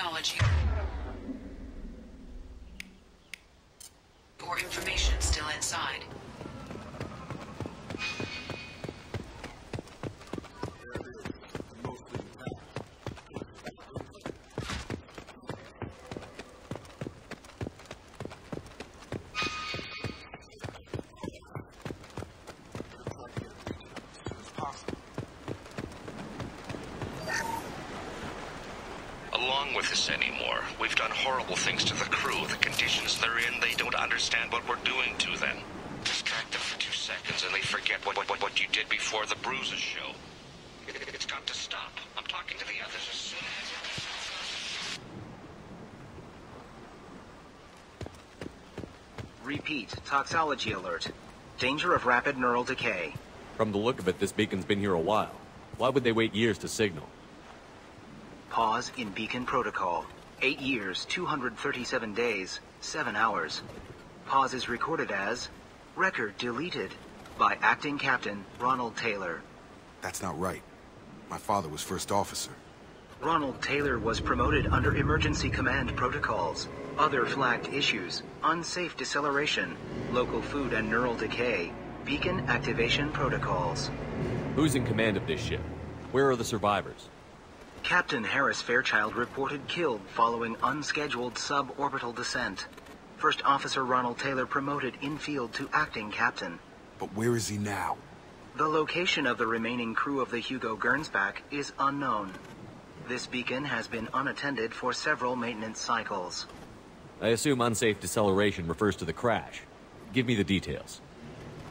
Toxicology. Or information still inside. Along with this anymore. We've done horrible things to the crew. The conditions they're in, they don't understand what we're doing to them. Distract them for 2 seconds and they forget what you did before the bruises show. It's got to stop. I'm talking to the others as soon as... Repeat, toxology alert. Danger of rapid neural decay. From the look of it, this beacon's been here a while. Why would they wait years to signal? Pause in beacon protocol. 8 years, 237 days, 7 hours. Pause is recorded as record deleted by Acting Captain Ronald Taylor. That's not right. My father was first officer. Ronald Taylor was promoted under emergency command protocols. Other flagged issues: unsafe deceleration, local food and neural decay, beacon activation protocols. Who's in command of this ship? Where are the survivors? Captain Harris Fairchild reported killed following unscheduled suborbital descent. First Officer Ronald Taylor promoted in-field to acting captain. But where is he now? The location of the remaining crew of the Hugo Gernsback is unknown. This beacon has been unattended for several maintenance cycles. I assume unsafe deceleration refers to the crash. Give me the details.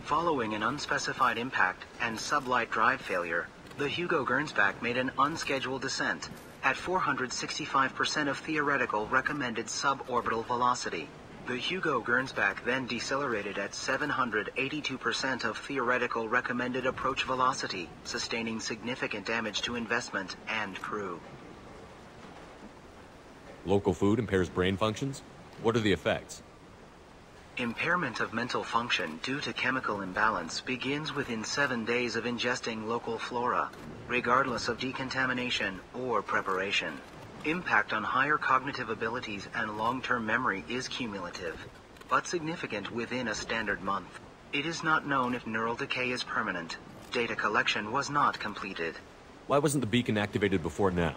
Following an unspecified impact and sublight drive failure, the Hugo Gernsback made an unscheduled descent at 465% of theoretical recommended suborbital velocity. The Hugo Gernsback then decelerated at 782% of theoretical recommended approach velocity, sustaining significant damage to investment and crew. Local food impairs brain functions? What are the effects? Impairment of mental function due to chemical imbalance begins within 7 days of ingesting local flora, regardless of decontamination or preparation. Impact on higher cognitive abilities and long-term memory is cumulative, but significant within a standard month. It is not known if neural decay is permanent. Data collection was not completed. Why wasn't the beacon activated before now?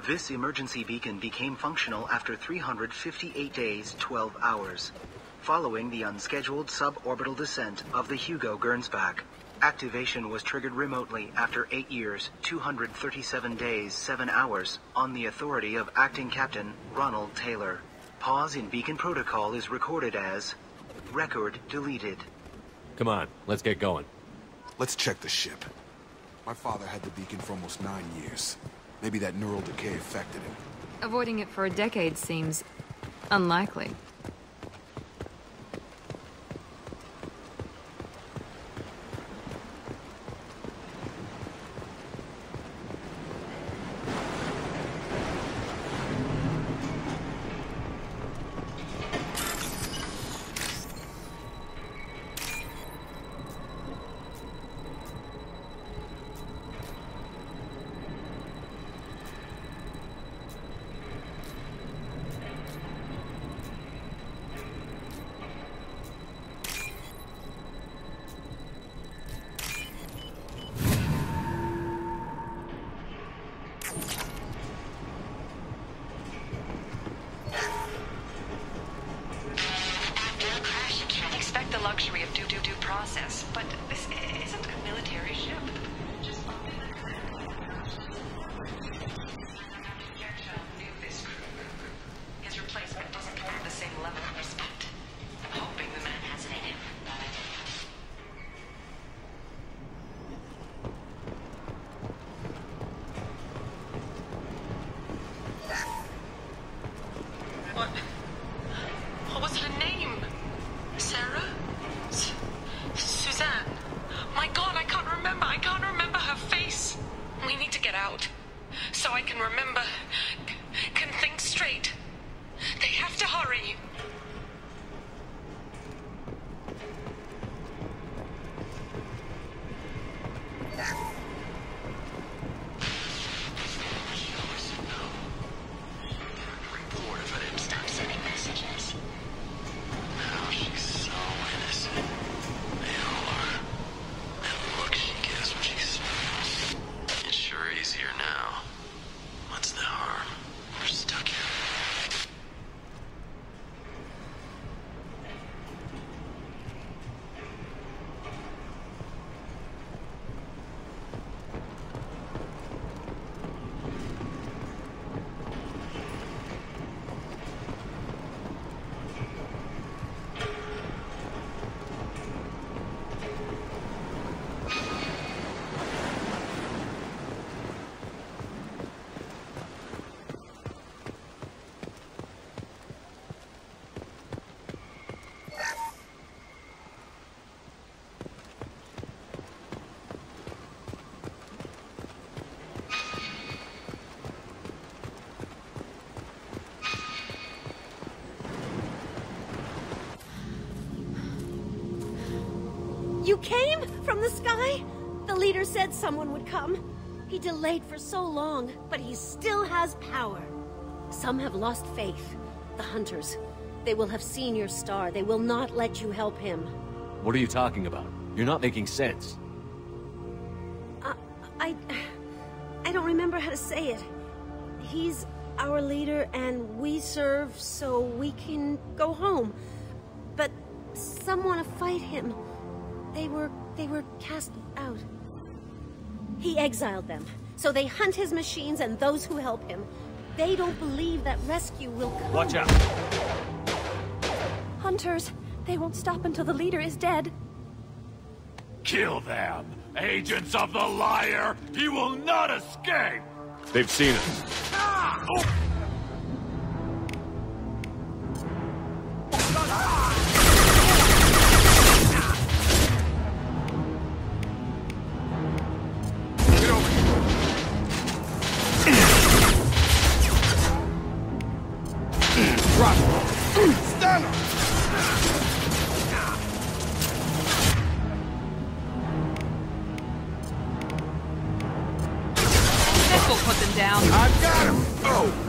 This emergency beacon became functional after 358 days, 12 hours. Following the unscheduled suborbital descent of the Hugo Gernsback. Activation was triggered remotely after 8 years, 237 days, 7 hours, on the authority of Acting Captain Ronald Taylor. Pause in beacon protocol is recorded as record deleted. Come on, let's get going. Let's check the ship. My father had the beacon for almost 9 years. Maybe that neural decay affected him. Avoiding it for a decade seems unlikely. Luxury of due process, but this isn't a military ship. Just knew this crew. His replacement doesn't command the same level of respect. I'm hoping the man has it in him. What was her name? Sarah? Suzanne? My God, I can't remember her face. We need to get out. So I can remember, can think straight. They have to hurry. You came? From the sky? The leader said someone would come. He delayed for so long, but he still has power. Some have lost faith. The hunters. They will have seen your star. They will not let you help him. What are you talking about? You're not making sense. I don't remember how to say it. He's our leader and we serve so we can go home. But some want to fight him. They were cast out. He exiled them, so they hunt his machines and those who help him. They don't believe that rescue will come. Watch out! Hunters, they won't stop until the leader is dead. Kill them! Agents of the liar! He will not escape! They've seen us. Ah! Oh! I've got him! Oh!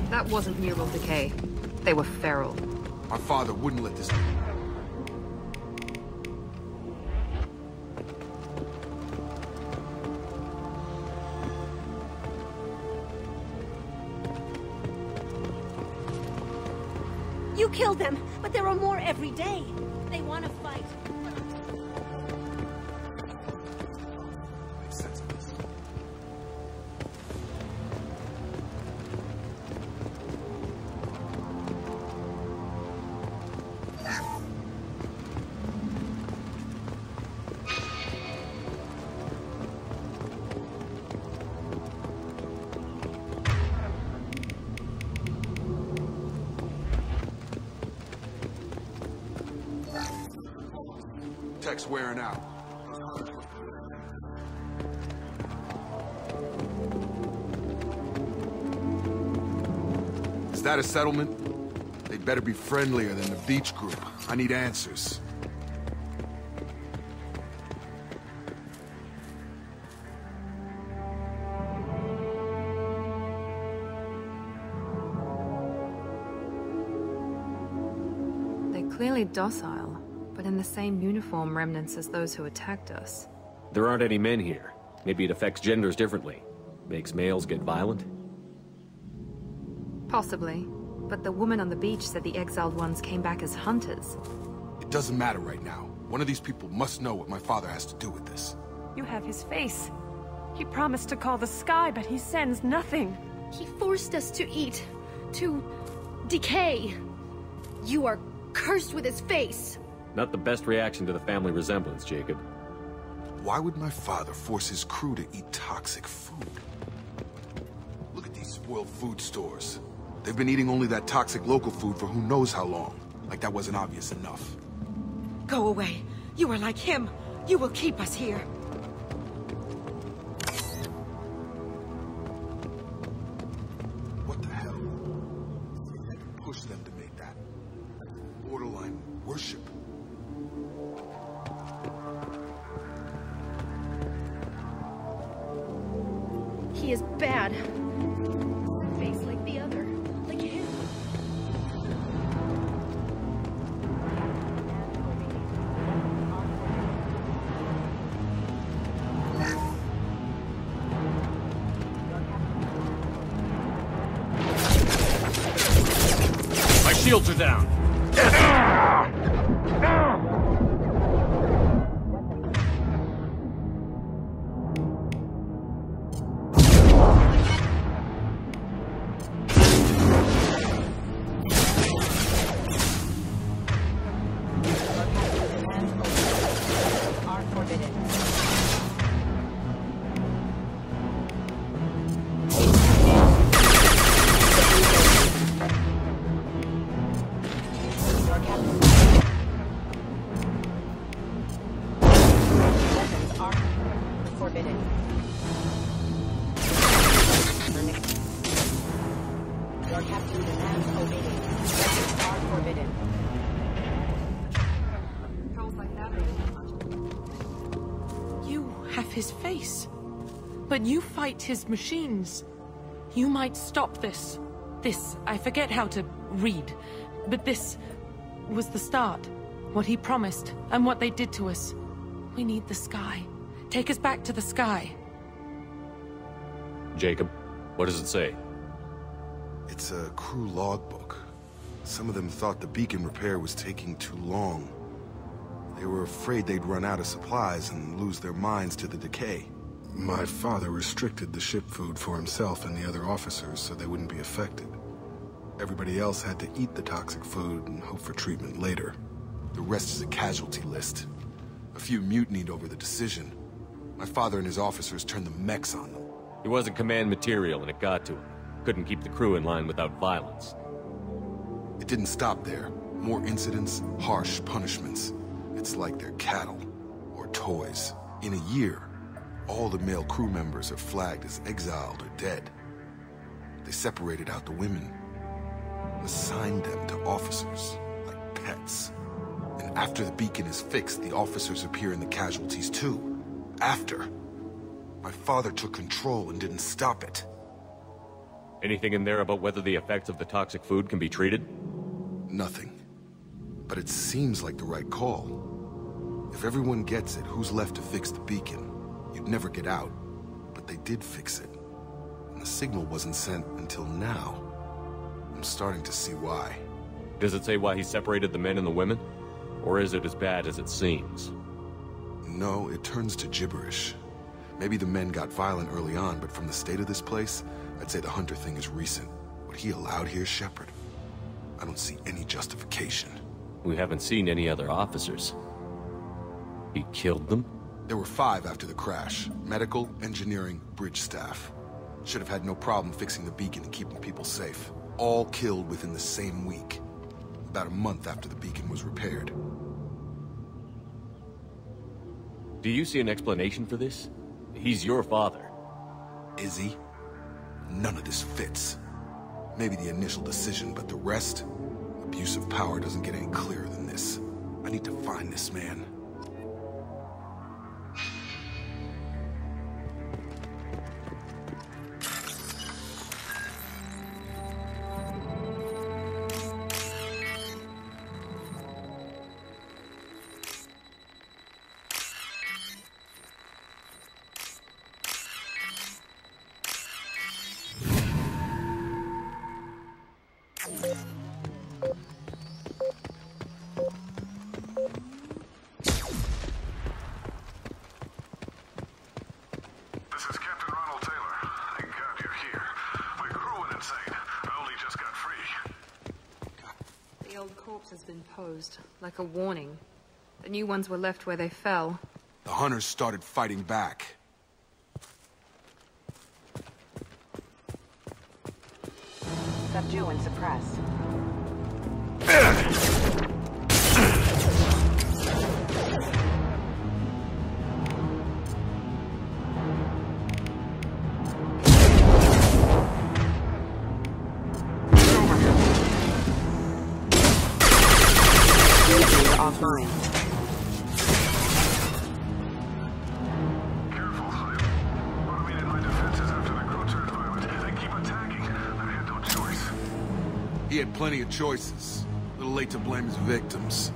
That wasn't neural decay. They were feral. My father wouldn't let this... You killed them, but there are more every day. They want to fight. Tech's wearing out. Is that a settlement? They better be friendlier than the beach group. I need answers. They're clearly docile, but in the same uniform remnants as those who attacked us. There aren't any men here. Maybe it affects genders differently. Makes males get violent? Possibly. But the woman on the beach said the exiled ones came back as hunters. It doesn't matter right now. One of these people must know what my father has to do with this. You have his face. He promised to call the sky, but he sends nothing. He forced us to eat, to decay. You are cursed with his face. Not the best reaction to the family resemblance, Jacob. Why would my father force his crew to eat toxic food? Look at these spoiled food stores. They've been eating only that toxic local food for who knows how long. Like that wasn't obvious enough. Go away. You are like him. You will keep us here. What the hell? They had to push them to make that. Borderline worship. He is bad. Face like the other. Like him. My shields are down. His face. But you fight his machines. You might stop this. This, I forget how to read. But this was the start. What he promised, and what they did to us. We need the sky. Take us back to the sky. Jacob, what does it say? It's a crew logbook. Some of them thought the beacon repair was taking too long. They were afraid they'd run out of supplies and lose their minds to the decay. My father restricted the ship food for himself and the other officers so they wouldn't be affected. Everybody else had to eat the toxic food and hope for treatment later. The rest is a casualty list. A few mutinied over the decision. My father and his officers turned the mechs on them. He wasn't command material and it got to him. Couldn't keep the crew in line without violence. It didn't stop there. More incidents, harsh punishments. It's like they're cattle, or toys. In a year, all the male crew members are flagged as exiled or dead. They separated out the women, assigned them to officers, like pets. And after the beacon is fixed, the officers appear in the casualties too. After. My father took control and didn't stop it. Anything in there about whether the effects of the toxic food can be treated? Nothing. But it seems like the right call. If everyone gets it, who's left to fix the beacon? You'd never get out. But they did fix it. And the signal wasn't sent until now. I'm starting to see why. Does it say why he separated the men and the women? Or is it as bad as it seems? No, it turns to gibberish. Maybe the men got violent early on, but from the state of this place, I'd say the Hunter thing is recent. What he allowed here, Shepard, I don't see any justification. We haven't seen any other officers. He killed them? There were 5 after the crash. Medical, engineering, bridge staff. Should have had no problem fixing the beacon and keeping people safe. All killed within the same week. About a month after the beacon was repaired. Do you see an explanation for this? He's your father. Is he? None of this fits. Maybe the initial decision, but the rest? Abuse of power doesn't get any clearer than this. I need to find this man. corpse has been posed, like a warning. The new ones were left where they fell. The hunters started fighting back. Subdue and suppress. Offline. Careful, I've automated my defenses after the crew turned violent. They keep attacking. I had no choice. He had plenty of choices. A little late to blame his victims.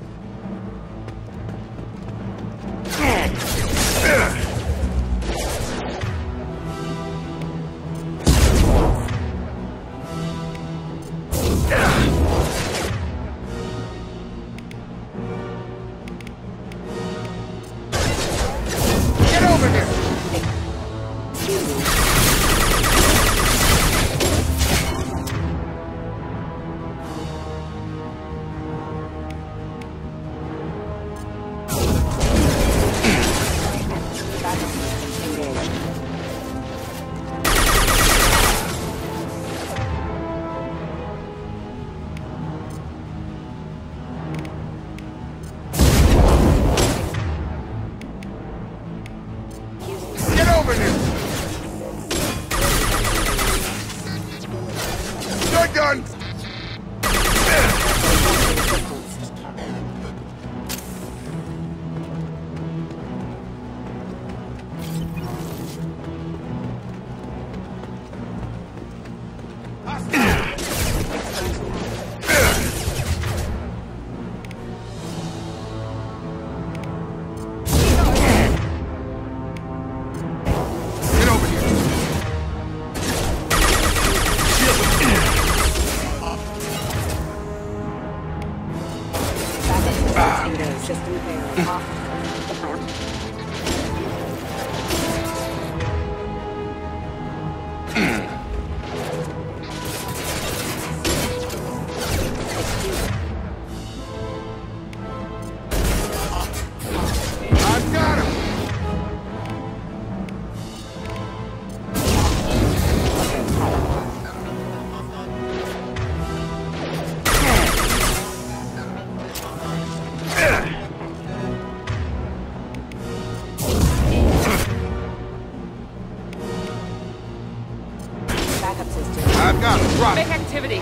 Make activity.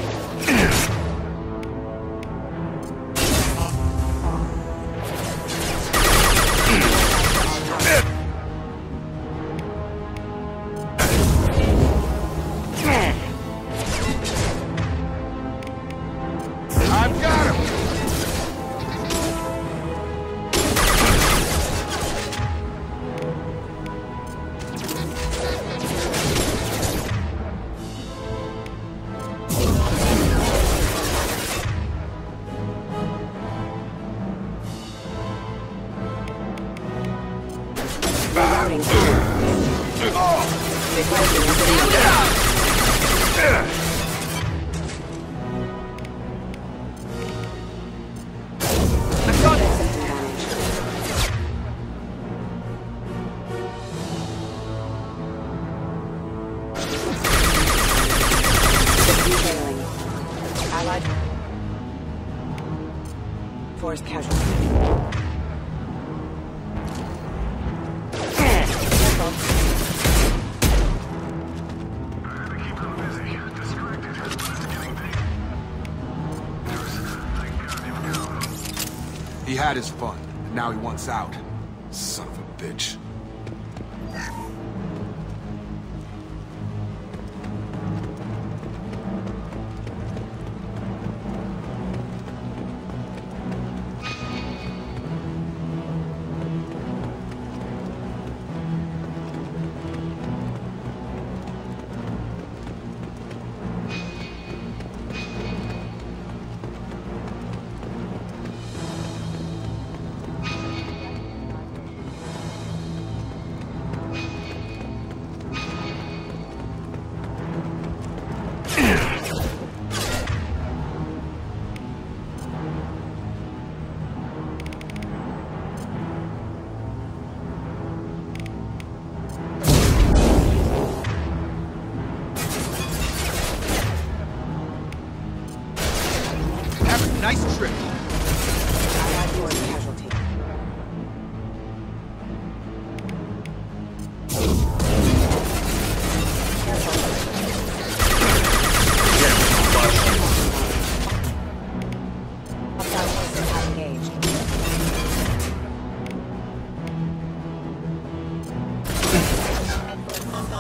I've got him! Force casualty. He had his fun, and now he wants out. Son of a bitch.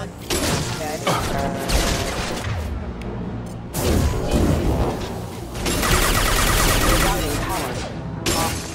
on. Dead. Routing power. Off.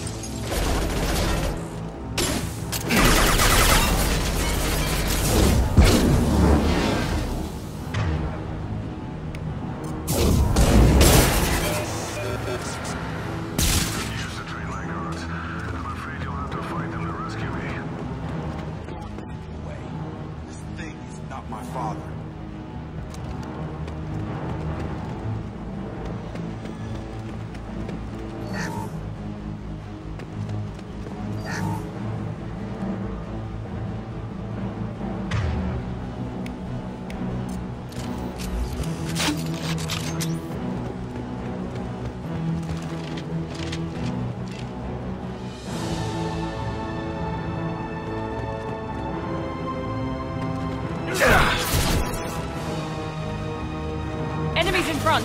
Enemies in front.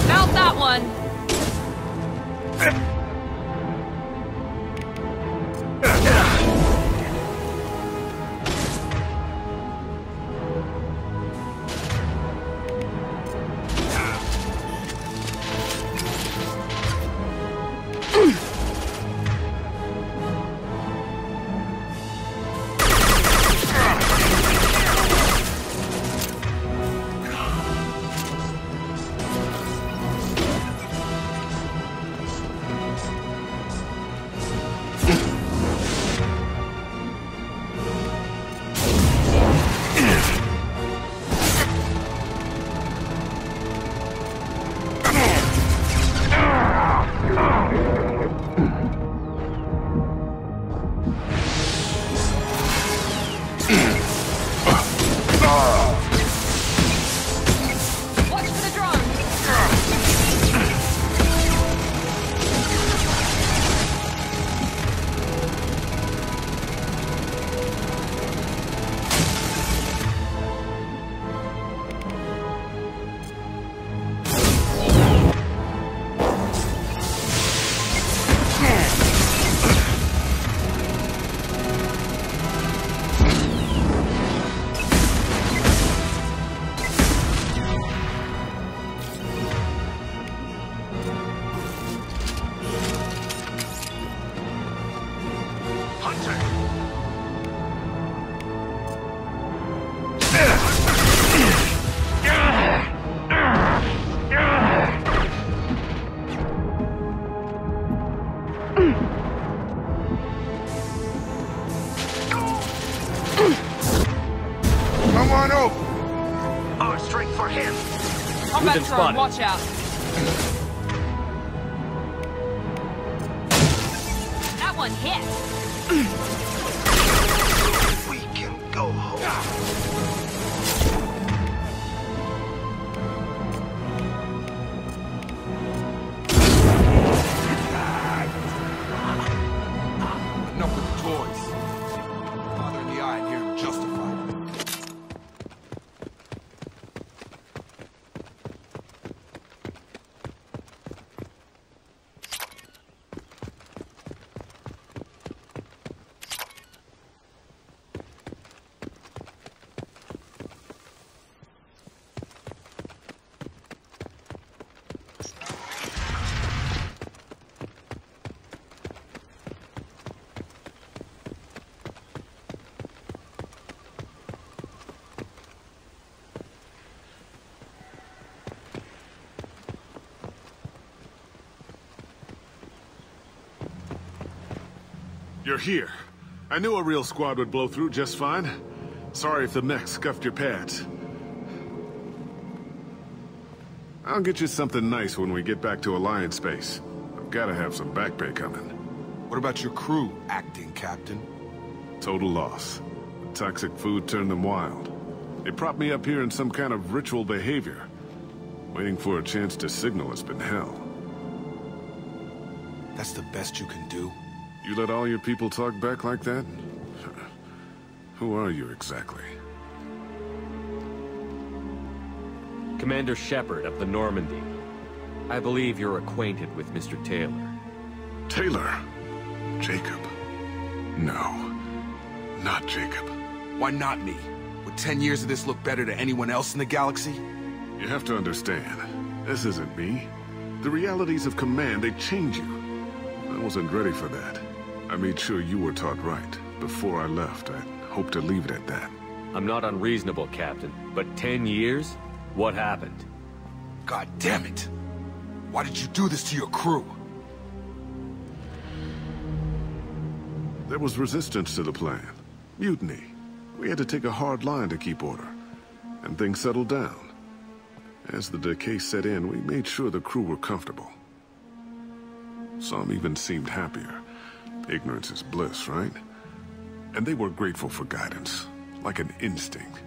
Felt that one. Come on over. Oh, straight for him. Combat drone, watch out. That one hit. We can go home. Enough with the toys. Father in the eye and hear him justified. You're here. I knew a real squad would blow through just fine. Sorry if the mech scuffed your pads. I'll get you something nice when we get back to Alliance space. I've gotta have some back pay coming. What about your crew, acting captain? Total loss. The toxic food turned them wild. They propped me up here in some kind of ritual behavior. Waiting for a chance to signal has been hell. That's the best you can do? You let all your people talk back like that? Who are you exactly? Commander Shepard of the Normandy. I believe you're acquainted with Mr. Taylor. Taylor? Jacob? No. not Jacob. Why not me? Would 10 years of this look better to anyone else in the galaxy? You have to understand, this isn't me. The realities of command, they change you. I wasn't ready for that. I made sure you were taught right. Before I left, I hoped to leave it at that. I'm not unreasonable, Captain, but 10 years? What happened? God damn it! Why did you do this to your crew? There was resistance to the plan. Mutiny. We had to take a hard line to keep order. And things settled down. As the decay set in, we made sure the crew were comfortable. Some even seemed happier. Ignorance is bliss, right? And they were grateful for guidance, like an instinct.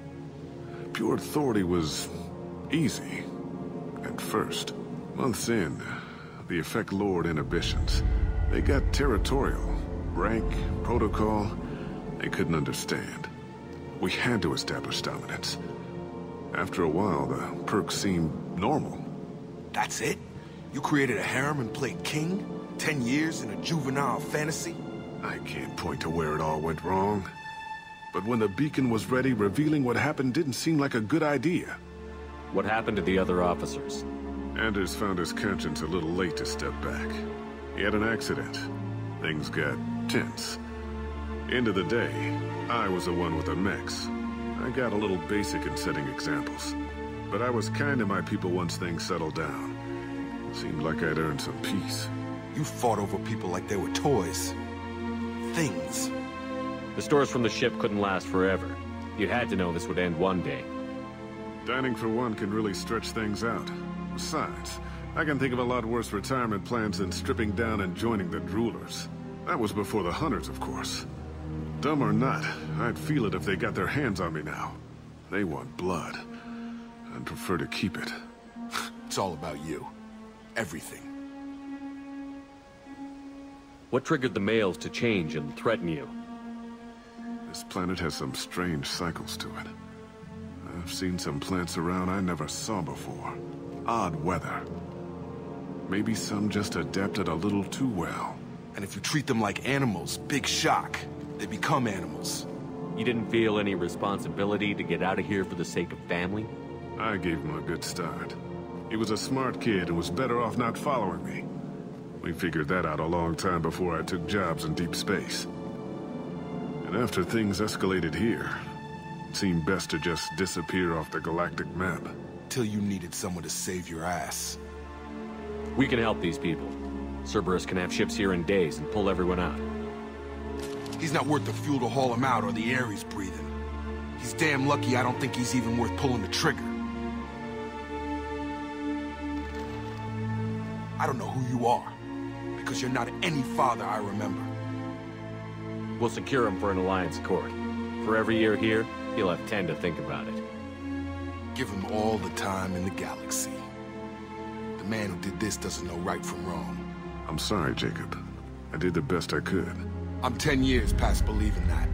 Pure authority was easy, at first. Months in, the effect lowered inhibitions. They got territorial. Rank, protocol, they couldn't understand. We had to establish dominance. After a while, the perks seemed normal. That's it? You created a harem and played king? 10 years in a juvenile fantasy? I can't point to where it all went wrong. But when the beacon was ready, revealing what happened didn't seem like a good idea. What happened to the other officers? Anders found his conscience a little late to step back. He had an accident. Things got tense. End of the day, I was the one with the mix. I got a little basic in setting examples. But I was kind to my people once things settled down. Seemed like I'd earned some peace. You fought over people like they were toys. Things. The stores from the ship couldn't last forever. You had to know this would end one day. Dining for one can really stretch things out. Besides, I can think of a lot worse retirement plans than stripping down and joining the droolers. That was before the hunters, of course. Dumb or not, I'd feel it if they got their hands on me now. They want blood. I'd prefer to keep it. It's all about you. Everything. What triggered the males to change and threaten you? This planet has some strange cycles to it. I've seen some plants around I never saw before. Odd weather. Maybe some just adapted a little too well. And if you treat them like animals, big shock. They become animals. You didn't feel any responsibility to get out of here for the sake of family? I gave him a good start. He was a smart kid and was better off not following me. We figured that out a long time before I took jobs in deep space. And after things escalated here, it seemed best to just disappear off the galactic map. Till you needed someone to save your ass. We can help these people. Cerberus can have ships here in days and pull everyone out. He's not worth the fuel to haul him out or the air he's breathing. He's damn lucky I don't think he's even worth pulling the trigger. I don't know who you are, because you're not any father I remember. We'll secure him for an Alliance court. For every year here, he'll have 10 to think about it. Give him all the time in the galaxy. The man who did this doesn't know right from wrong. I'm sorry, Jacob. I did the best I could. I'm 10 years past believing that.